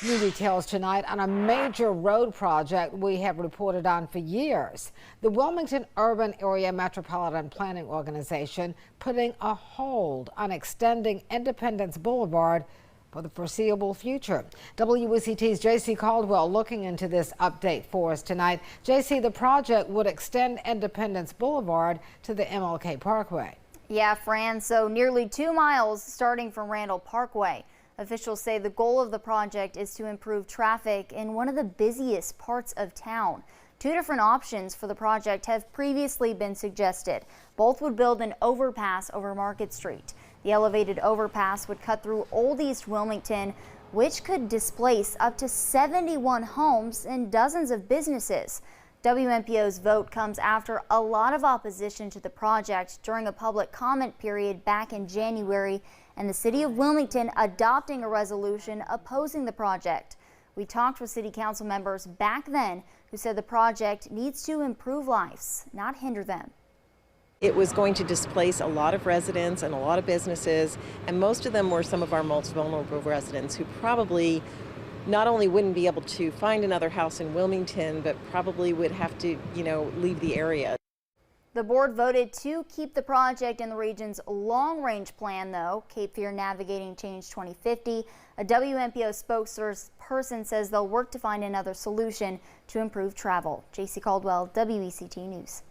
New details tonight on a major road project we have reported on for years. The Wilmington Urban Area Metropolitan Planning Organization putting a hold on extending Independence Boulevard for the foreseeable future. WECT's J.C. Caldwell looking into this update for us tonight. J.C., the project would extend Independence Boulevard to the MLK Parkway. Yeah, Fran, so nearly 2 miles starting from Randall Parkway. Officials say the goal of the project is to improve traffic in one of the busiest parts of town. 2 different options for the project have previously been suggested. Both would build an overpass over Market Street. The elevated overpass would cut through Old East Wilmington, which could displace up to 71 homes and dozens of businesses. WMPO's vote comes after a lot of opposition to the project during a public comment period back in January, and the city of Wilmington adopting a resolution opposing the project. We talked with city council members back then who said the project needs to improve lives, not hinder them. It was going to displace a lot of residents and a lot of businesses, and most of them were some of our most vulnerable residents who probably not only wouldn't be able to find another house in Wilmington, but probably would have to, leave the area. The board voted to keep the project in the region's long-range plan, though. Cape Fear Navigating Change 2050. A WMPO spokesperson says they'll work to find another solution to improve travel. J.C. Caldwell, WECT News.